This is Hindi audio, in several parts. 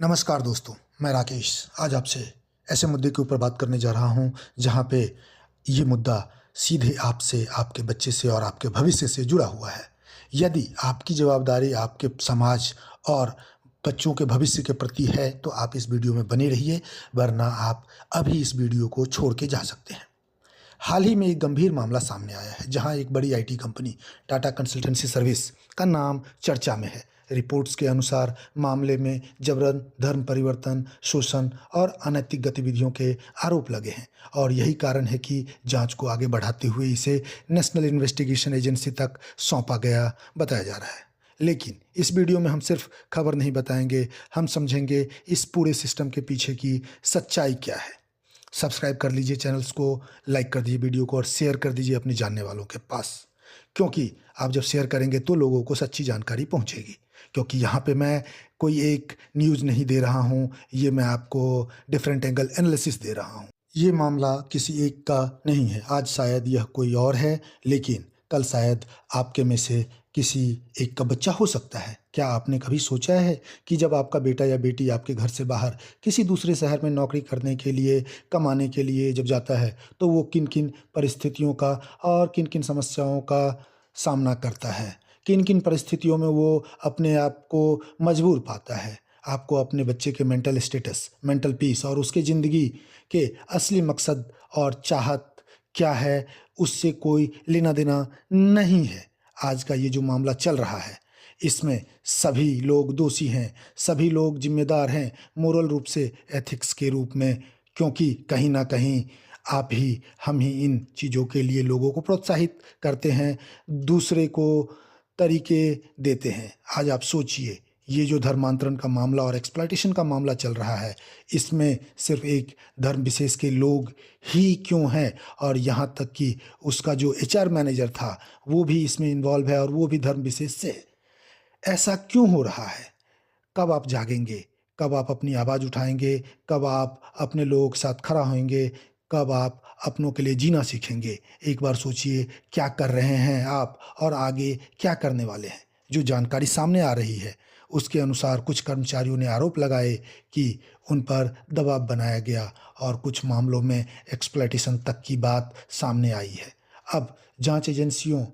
नमस्कार दोस्तों, मैं राकेश आज आपसे ऐसे मुद्दे के ऊपर बात करने जा रहा हूं जहां पे ये मुद्दा सीधे आपसे, आपके बच्चे से और आपके भविष्य से जुड़ा हुआ है। यदि आपकी जवाबदारी आपके समाज और बच्चों के भविष्य के प्रति है तो आप इस वीडियो में बने रहिए, वरना आप अभी इस वीडियो को छोड़ के जा सकते हैं। हाल ही में एक गंभीर मामला सामने आया है जहां एक बड़ी IT company Tata consultancy service का नाम चर्चा में है। रिपोर्ट्स के अनुसार मामले में जबरन धर्म परिवर्तन, शोषण और अनैतिक गतिविधियों के आरोप लगे हैं और यही कारण है कि जांच को आगे बढ़ाते हुए इसे नेशनल इन्वेस्टिगेशन एजेंसी तक सौंपा गया बताया जा रहा है। लेकिन इस वीडियो में हम सिर्फ खबर नहीं बताएंगे, हम समझेंगे इस पूरे सिस्टम के पीछे की सच्चाई क्या है। सब्सक्राइब कर लीजिए चैनल्स को, लाइक कर दीजिए वीडियो को और शेयर कर दीजिए अपने जानने वालों के पास, क्योंकि आप जब शेयर करेंगे तो लोगों को सच्ची जानकारी पहुंचेगी। क्योंकि यहाँ पे मैं कोई एक न्यूज़ नहीं दे रहा हूँ, ये मैं आपको डिफरेंट एंगल एनालिसिस दे रहा हूँ। ये मामला किसी एक का नहीं है, आज शायद यह कोई और है, लेकिन कल शायद आपके में से किसी एक का बच्चा हो सकता है। क्या आपने कभी सोचा है कि जब आपका बेटा या बेटी आपके घर से बाहर किसी दूसरे शहर में नौकरी करने के लिए, कमाने के लिए जब जाता है, तो वो किन-किन परिस्थितियों का और किन-किन समस्याओं का सामना करता है? किन-किन परिस्थितियों में वो अपने आप को मजबूर पाता है? आपको अपने बच्चे के मेंटल स्टेटस, मेंटल पीस और उसके ज़िंदगी के असली मकसद और चाहत क्या है, उससे कोई लेना-देना नहीं है। आज का ये जो मामला चल रहा है, इसमें सभी लोग दोषी हैं, सभी लोग ज़िम्मेदार हैं, मोरल रूप से, एथिक्स के रूप में, क्योंकि कहीं न कहीं आप ही, हम ही इन चीज़ों के लिए लोगों को प्रोत्साहित करते हैं, दूसरे को तरीके देते हैं। आज आप सोचिए, ये जो धर्मांतरण का मामला और एक्सप्लॉइटेशन का मामला चल रहा है, इसमें सिर्फ़ एक धर्म विशेष के लोग ही क्यों हैं, और यहाँ तक कि उसका जो एचआर मैनेजर था, वो भी इसमें इन्वॉल्व है और वो भी धर्म विशेष से है। ऐसा क्यों हो रहा है? कब आप जागेंगे? कब आप अपनी आवाज़ उठाएँगे? कब आप अपने लोगों के साथ खड़ा होएँगे? कब आप अपनों के लिए जीना सीखेंगे? एक बार सोचिए, क्या कर रहे हैं आप और आगे क्या करने वाले हैं? जो जानकारी सामने आ रही है, उसके अनुसार कुछ कर्मचारियों ने आरोप लगाए कि उन पर दबाव बनाया गया और कुछ मामलों में एक्सप्लॉइटेशन तक की बात सामने आई है। अब जाँच एजेंसियों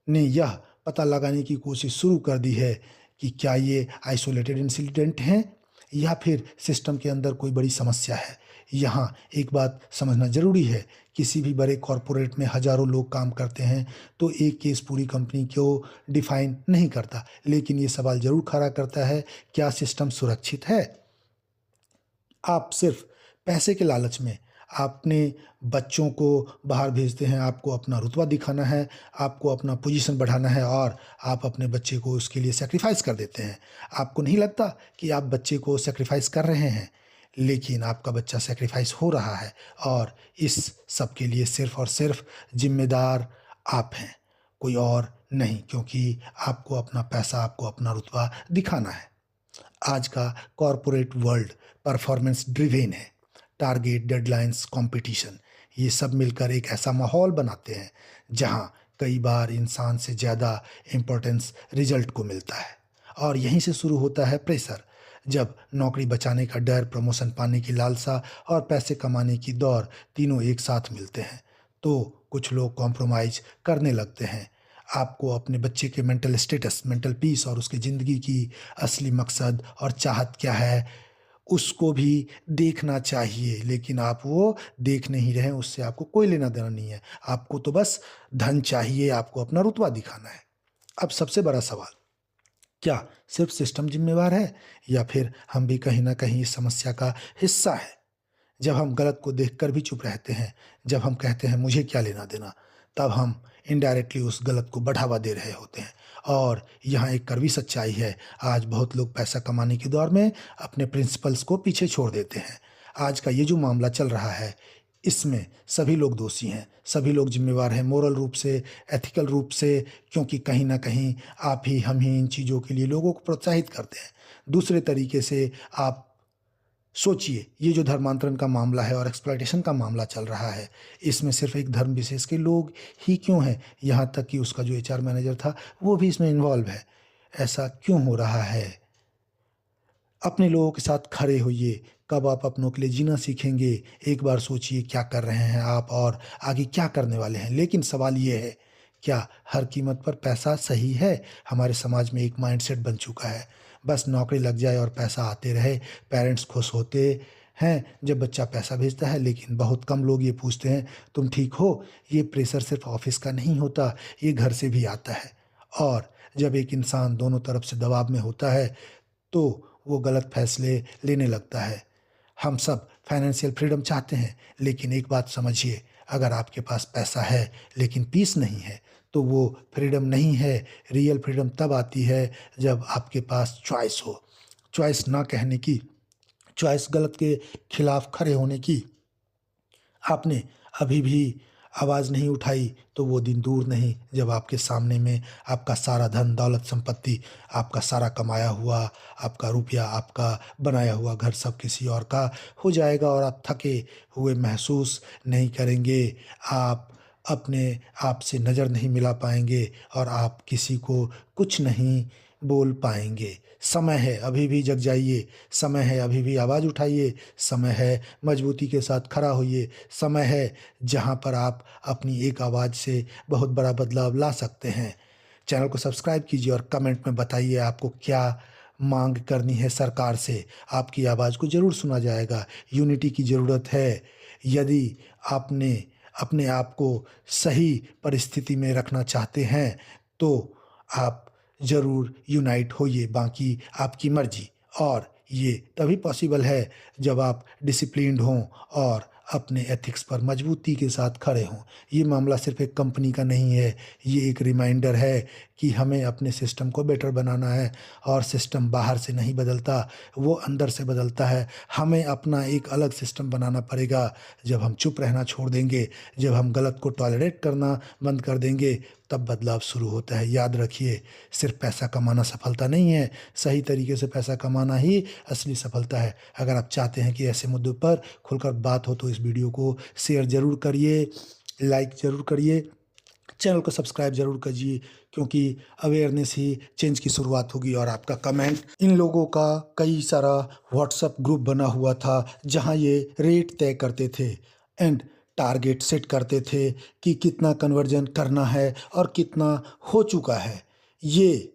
ने यह पता लगाने की कोशिश शुरू कर दी है कि क्या ये आइसोलेटेड इंसिडेंट हैं या फिर सिस्टम के अंदर कोई बड़ी समस्या है। यहाँ एक बात समझना ज़रूरी है, किसी भी बड़े कॉरपोरेट में हज़ारों लोग काम करते हैं, तो एक केस पूरी कंपनी को डिफ़ाइन नहीं करता। लेकिन ये सवाल ज़रूर खड़ा करता है, क्या सिस्टम सुरक्षित है? आप सिर्फ पैसे के लालच में अपने बच्चों को बाहर भेजते हैं, आपको अपना रुतबा दिखाना है, आपको अपना पोजीशन बढ़ाना है और आप अपने बच्चे को उसके लिए सैक्रिफ़ाइस कर देते हैं। आपको नहीं लगता कि आप बच्चे को सैक्रिफ़ाइस कर रहे हैं, लेकिन आपका बच्चा सैक्रिफ़ाइस हो रहा है और इस सब के लिए सिर्फ़ और सिर्फ़ ज़िम्मेदार आप हैं, कोई और नहीं, क्योंकि आपको अपना पैसा, आपको अपना रुतबा दिखाना है। आज का कॉरपोरेट वर्ल्ड परफॉर्मेंस ड्रिवेन है। टारगेट, डेडलाइंस, कंपटीशन, ये सब मिलकर एक ऐसा माहौल बनाते हैं जहां कई बार इंसान से ज़्यादा इम्पोर्टेंस रिजल्ट को मिलता है। और यहीं से शुरू होता है प्रेशर। जब नौकरी बचाने का डर, प्रमोशन पाने की लालसा और पैसे कमाने की दौड़ तीनों एक साथ मिलते हैं, तो कुछ लोग कॉम्प्रोमाइज़ करने लगते हैं। आपको अपने बच्चे के मेंटल स्टेटस, मेंटल पीस और उसकी ज़िंदगी की असली मकसद और चाहत क्या है, उसको भी देखना चाहिए। लेकिन आप वो देख नहीं रहे हैं, उससे आपको कोई लेना-देना नहीं है। आपको तो बस धन चाहिए, आपको अपना रुतबा दिखाना है। अब सबसे बड़ा सवाल, क्या सिर्फ़ सिस्टम ज़िम्मेवार है या फिर हम भी कहीं न कहीं इस समस्या का हिस्सा हैं? जब हम गलत को देखकर भी चुप रहते हैं, जब हम कहते हैं मुझे क्या लेना-देना, तब हम इनडायरेक्टली उस गलत को बढ़ावा दे रहे होते हैं। और यहाँ एक कड़वी सच्चाई है, आज बहुत लोग पैसा कमाने की दौड़ में अपने प्रिंसिपल्स को पीछे छोड़ देते हैं। आज का ये जो मामला चल रहा है, इसमें सभी लोग दोषी हैं, सभी लोग ज़िम्मेवार हैं मोरल रूप से, एथिकल रूप से, क्योंकि कहीं न कहीं आप ही, हम ही इन चीज़ों के लिए लोगों को प्रोत्साहित करते हैं। दूसरे तरीके से आप सोचिए, ये जो धर्मांतरण का मामला है और एक्सप्लॉइटेशन का मामला चल रहा है, इसमें सिर्फ़ एक धर्म विशेष के लोग ही क्यों हैं? यहाँ तक कि उसका जो एचआर मैनेजर था, वो भी इसमें इन्वॉल्व है। ऐसा क्यों हो रहा है? अपने लोगों के साथ खड़े होइए। कब आप अपनों के लिए जीना सीखेंगे, एक बार सोचिए क्या कर रहे हैं आप और आगे क्या करने वाले हैं। लेकिन सवाल ये है, क्या हर कीमत पर पैसा सही है? हमारे समाज में एक माइंडसेट बन चुका है, बस नौकरी लग जाए और पैसा आते रहे। पेरेंट्स खुश होते हैं जब बच्चा पैसा भेजता है, लेकिन बहुत कम लोग ये पूछते हैं तुम ठीक हो? ये प्रेशर सिर्फ ऑफिस का नहीं होता, ये घर से भी आता है। और जब एक इंसान दोनों तरफ से दबाव में होता है तो वो गलत फैसले लेने लगता है। हम सब फाइनेंशियल फ्रीडम चाहते हैं, लेकिन एक बात समझिए, अगर आपके पास पैसा है लेकिन पीस नहीं है तो वो फ्रीडम नहीं है। रियल फ्रीडम तब आती है जब आपके पास चॉइस हो। चॉइस ना कहने की, चॉइस गलत के खिलाफ खड़े होने की। आपने अभी भी आवाज़ नहीं उठाई तो वो दिन दूर नहीं जब आपके सामने में आपका सारा धन दौलत संपत्ति, आपका सारा कमाया हुआ, आपका रुपया, आपका बनाया हुआ घर सब किसी और का हो जाएगा और आप थके हुए महसूस नहीं करेंगे। आप अपने आप से नज़र नहीं मिला पाएंगे और आप किसी को कुछ नहीं बोल पाएंगे। समय है, अभी भी जग जाइए। समय है, अभी भी आवाज़ उठाइए। समय है, मजबूती के साथ खड़ा होइए। समय है जहाँ पर आप अपनी एक आवाज़ से बहुत बड़ा बदलाव ला सकते हैं। चैनल को सब्सक्राइब कीजिए और कमेंट में बताइए आपको क्या मांग करनी है सरकार से। आपकी आवाज़ को ज़रूर सुना जाएगा। यूनिटी की ज़रूरत है। यदि आपने अपने आप को सही परिस्थिति में रखना चाहते हैं तो आप ज़रूर यूनाइट होइए, बाकी आपकी मर्ज़ी। और ये तभी पॉसिबल है जब आप डिसिप्लिन्ड हों और अपने एथिक्स पर मजबूती के साथ खड़े हों। ये मामला सिर्फ एक कंपनी का नहीं है, ये एक रिमाइंडर है कि हमें अपने सिस्टम को बेटर बनाना है। और सिस्टम बाहर से नहीं बदलता, वो अंदर से बदलता है। हमें अपना एक अलग सिस्टम बनाना पड़ेगा। जब हम चुप रहना छोड़ देंगे, जब हम गलत को टॉलरेट करना बंद कर देंगे, तब बदलाव शुरू होता है। याद रखिए, सिर्फ पैसा कमाना सफलता नहीं है, सही तरीके से पैसा कमाना ही असली सफलता है। अगर आप चाहते हैं कि ऐसे मुद्दों पर खुलकर बात हो तो इस वीडियो को शेयर ज़रूर करिए, लाइक ज़रूर करिए, चैनल को सब्सक्राइब ज़रूर कीजिए, क्योंकि अवेयरनेस ही चेंज की शुरुआत होगी। और आपका कमेंट, इन लोगों का कई सारा व्हाट्सएप ग्रुप बना हुआ था जहां ये रेट तय करते थे एंड टारगेट सेट करते थे कि कितना कन्वर्जन करना है और कितना हो चुका है। ये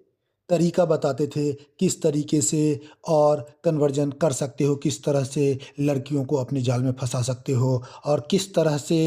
तरीका बताते थे किस तरीके से और कन्वर्जन कर सकते हो, किस तरह से लड़कियों को अपने जाल में फंसा सकते हो और किस तरह से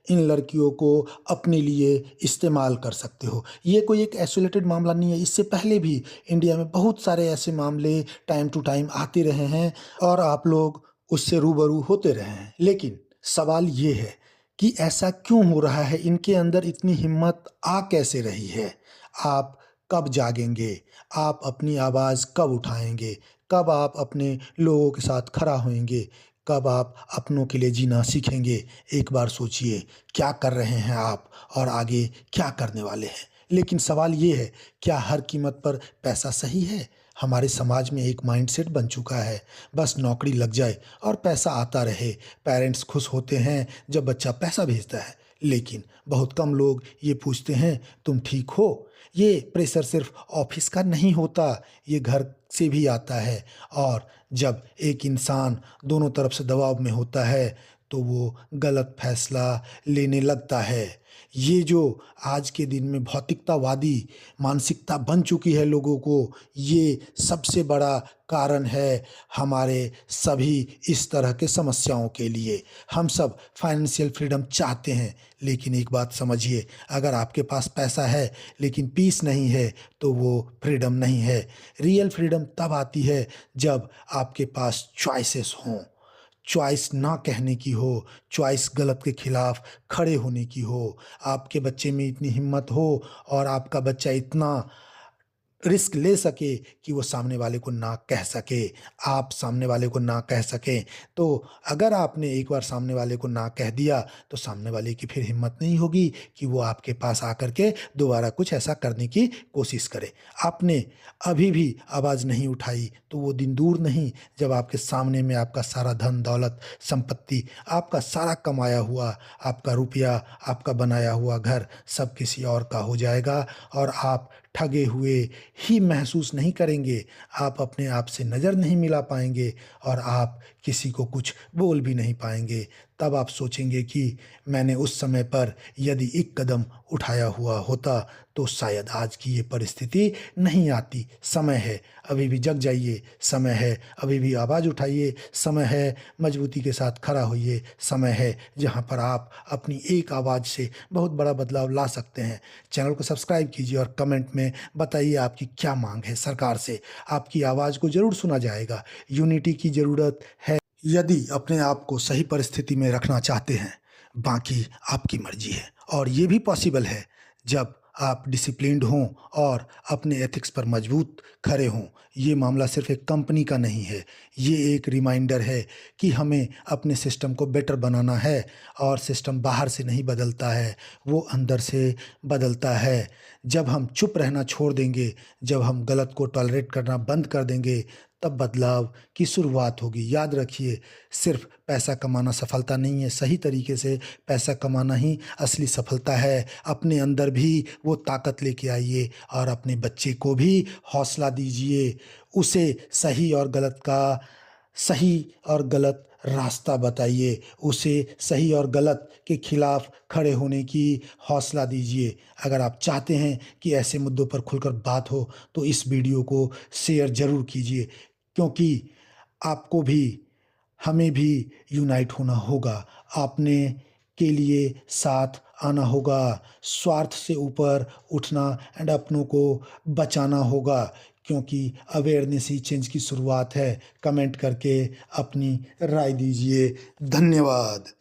इन लड़कियों को अपने लिए इस्तेमाल कर सकते हो। ये कोई एक आइसोलेटेड मामला नहीं है, इससे पहले भी इंडिया में बहुत सारे ऐसे मामले टाइम टू टाइम आते रहे हैं और आप लोग उससे रूबरू होते रहे हैं। लेकिन सवाल ये है कि ऐसा क्यों हो रहा है, इनके अंदर इतनी हिम्मत आ कैसे रही है? आप कब जागेंगे? आप अपनी आवाज़ कब उठाएंगे? कब आप अपने लोगों के साथ खड़ा होएंगे? कब आप अपनों के लिए जीना सीखेंगे? एक बार सोचिए क्या कर रहे हैं आप और आगे क्या करने वाले हैं। लेकिन सवाल ये है, क्या हर कीमत पर पैसा सही है? हमारे समाज में एक माइंडसेट बन चुका है, बस नौकरी लग जाए और पैसा आता रहे। पेरेंट्स खुश होते हैं जब बच्चा पैसा भेजता है, लेकिन बहुत कम लोग ये पूछते हैं तुम ठीक हो? ये प्रेशर सिर्फ ऑफिस का नहीं होता, ये घर से भी आता है। और जब एक इंसान दोनों तरफ से दबाव में होता है तो वो गलत फैसला लेने लगता है। ये जो आज के दिन में भौतिकतावादी मानसिकता बन चुकी है लोगों को, ये सबसे बड़ा कारण है हमारे सभी इस तरह के समस्याओं के लिए। हम सब फाइनेंशियल फ्रीडम चाहते हैं, लेकिन एक बात समझिए, अगर आपके पास पैसा है लेकिन पीस नहीं है तो वो फ्रीडम नहीं है। रियल फ्रीडम तब आती है जब आपके पास चॉइसेस हों। चॉइस ना कहने की हो, चॉइस गलत के खिलाफ खड़े होने की हो। आपके बच्चे में इतनी हिम्मत हो और आपका बच्चा इतना रिस्क ले सके कि वो सामने वाले को ना कह सके, आप सामने वाले को ना कह सकें। तो अगर आपने एक बार सामने वाले को ना कह दिया तो सामने वाले की फिर हिम्मत नहीं होगी कि वो आपके पास आकर के दोबारा कुछ ऐसा करने की कोशिश करे। आपने अभी भी आवाज़ नहीं उठाई तो वो दिन दूर नहीं जब आपके सामने में आपका सारा धन दौलत संपत्ति, आपका सारा कमाया हुआ, आपका रुपया, आपका बनाया हुआ घर सब किसी और का हो जाएगा और आप ठगे हुए ही महसूस नहीं करेंगे, आप अपने आप से नज़र नहीं मिला पाएंगे और आप किसी को कुछ बोल भी नहीं पाएंगे। तब आप सोचेंगे कि मैंने उस समय पर यदि एक कदम उठाया हुआ होता तो शायद आज की ये परिस्थिति नहीं आती। समय है, अभी भी जग जाइए, समय है, अभी भी आवाज़ उठाइए, समय है, मजबूती के साथ खड़ा होइए, समय है जहाँ पर आप अपनी एक आवाज़ से बहुत बड़ा बदलाव ला सकते हैं। चैनल को सब्सक्राइब कीजिए और कमेंट में बताइए आपकी क्या मांग है सरकार से। आपकी आवाज़ को ज़रूर सुना जाएगा। यूनिटी की ज़रूरत है यदि अपने आप को सही परिस्थिति में रखना चाहते हैं। बाकी आपकी मर्जी है और ये भी पॉसिबल है जब आप डिसिप्लिन्ड हों और अपने एथिक्स पर मजबूत खड़े हों। ये मामला सिर्फ एक कंपनी का नहीं है, ये एक रिमाइंडर है कि हमें अपने सिस्टम को बेटर बनाना है और सिस्टम बाहर से नहीं बदलता है, वो अंदर से बदलता है। जब हम चुप रहना छोड़ देंगे, जब हम गलत को टॉलरेट करना बंद कर देंगे, तब बदलाव की शुरुआत होगी। याद रखिए, सिर्फ पैसा कमाना सफलता नहीं है, सही तरीके से पैसा कमाना ही असली सफलता है। अपने अंदर भी वो ताकत लेके आइए और अपने बच्चे को भी हौसला दीजिए, उसे सही और गलत रास्ता बताइए, उसे सही और गलत के खिलाफ खड़े होने की हौसला दीजिए। अगर आप चाहते हैं कि ऐसे मुद्दों पर खुलकर बात हो तो इस वीडियो को शेयर ज़रूर कीजिए, क्योंकि आपको भी हमें भी यूनाइट होना होगा। आपने के लिए साथ आना होगा, स्वार्थ से ऊपर उठना एंड अपनों को बचाना होगा, क्योंकि अवेयरनेस ही चेंज की शुरुआत है। कमेंट करके अपनी राय दीजिए। धन्यवाद।